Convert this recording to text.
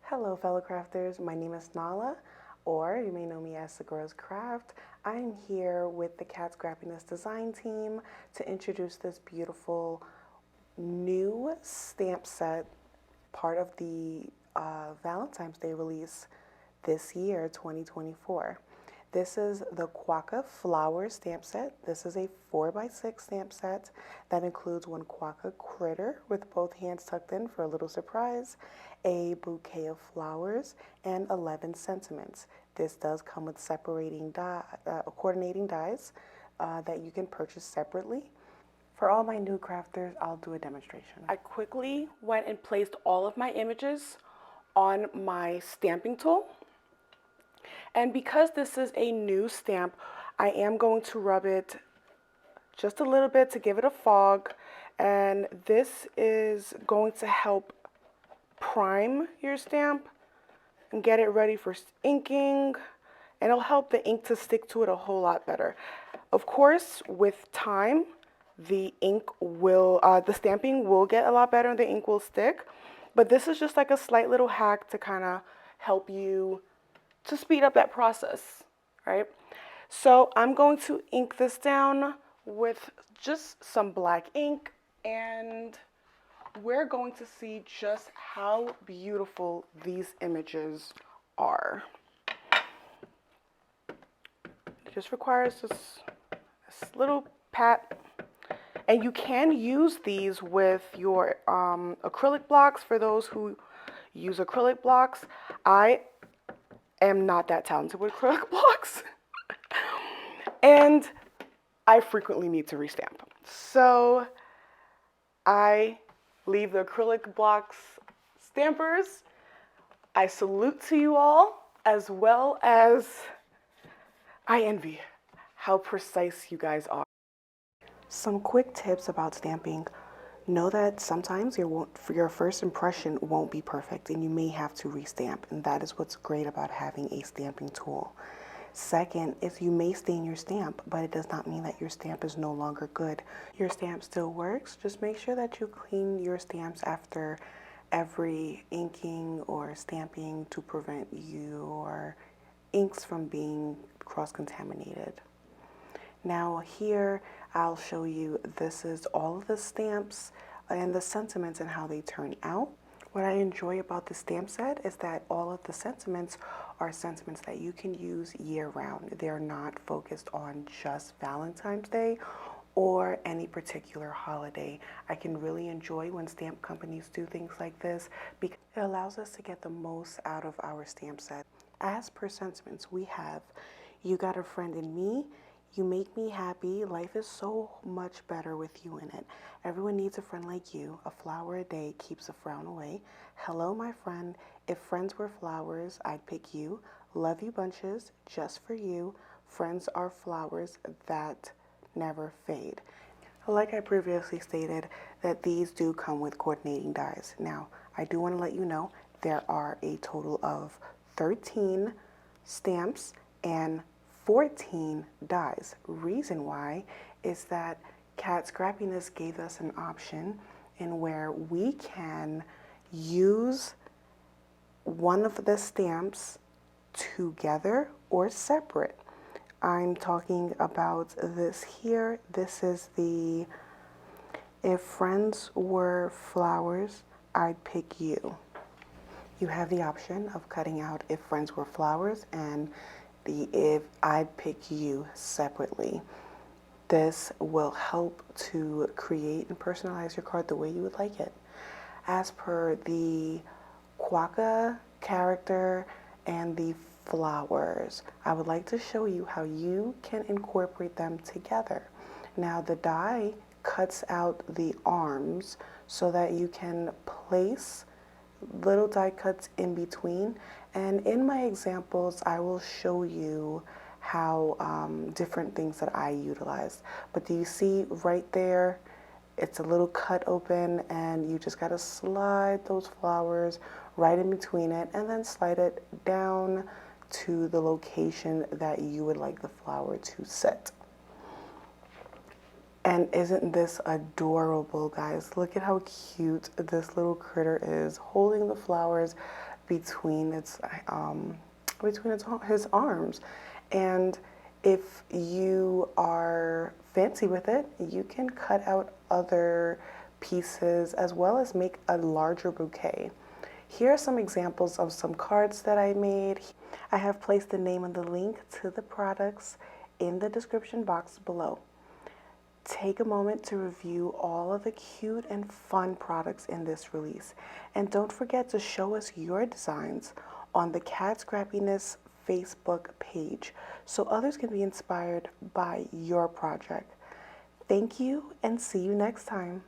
Hello fellow crafters, my name is Nala, or you may know me as the Girls Craft. I'm here with the Cat Scrappiness design team to introduce this beautiful new stamp set, part of the Valentine's Day release this year, 2024. This is the Quokka Flowers Stamp Set. This is a 4x6 stamp set that includes one Quokka Critter with both hands tucked in for a little surprise, a bouquet of flowers, and 11 sentiments. This does come with separating coordinating dies that you can purchase separately. For all my new crafters, I'll do a demonstration. I quickly went and placed all of my images on my stamping tool. And because this is a new stamp, I am going to rub it just a little bit to give it a fog. And this is going to help prime your stamp and get it ready for inking. And it'll help the ink to stick to it a whole lot better. Of course, with time, the stamping will get a lot better and the ink will stick. But this is just like a slight little hack to kind of help you to speed up that process, right? So I'm going to ink this down with just some black ink, and we're going to see just how beautiful these images are. It just requires this little pat. And you can use these with your acrylic blocks for those who use acrylic blocks. I am not that talented with acrylic blocks. And I frequently need to restamp. So I leave the acrylic blocks stampers. I salute to you all, as well as I envy how precise you guys are. Some quick tips about stamping. Know that sometimes your first impression won't be perfect and you may have to restamp, and that is what's great about having a stamping tool. Second is you may stain your stamp, but it does not mean that your stamp is no longer good. Your stamp still works. Just make sure that you clean your stamps after every inking or stamping to prevent your inks from being cross-contaminated. Now here I'll show you, this is all of the stamps and the sentiments and how they turn out. What I enjoy about the stamp set is that all of the sentiments are sentiments that you can use year round. They're not focused on just Valentine's Day or any particular holiday. I can really enjoy when stamp companies do things like this because it allows us to get the most out of our stamp set. As per sentiments, we have "You got a friend in me," "You make me happy," "Life is so much better with you in it," "Everyone needs a friend like you," "A flower a day keeps a frown away," "Hello my friend," "If friends were flowers, I'd pick you," "Love you bunches," "Just for you," "Friends are flowers that never fade." Like I previously stated, that these do come with coordinating dies. Now, I do want to let you know there are a total of 13 stamps and 14 dies. Reason why is that Cat Scrappiness gave us an option in where we can use one of the stamps together or separate. I'm talking about this here. This is the "If friends were flowers, I'd pick you." You have the option of cutting out "If friends were flowers" and the "If I'd pick you" separately. This will help to create and personalize your card the way you would like it. As per the Quokka character and the flowers, I would like to show you how you can incorporate them together. Now the die cuts out the arms so that you can place little die cuts in between, and in my examples I will show you how different things that I utilized. But do you see right there, it's a little cut open, and you just got to slide those flowers right in between it and then slide it down to the location that you would like the flower to sit. And isn't this adorable, guys? Look at how cute this little critter is, holding the flowers. between his arms. And if you are fancy with it, you can cut out other pieces as well as make a larger bouquet. Here are some examples of some cards that I made. I have placed the name and the link to the products in the description box below. Take a moment to review all of the cute and fun products in this release. And don't forget to show us your designs on the Cat Scrappiness Facebook page so others can be inspired by your project. Thank you and see you next time.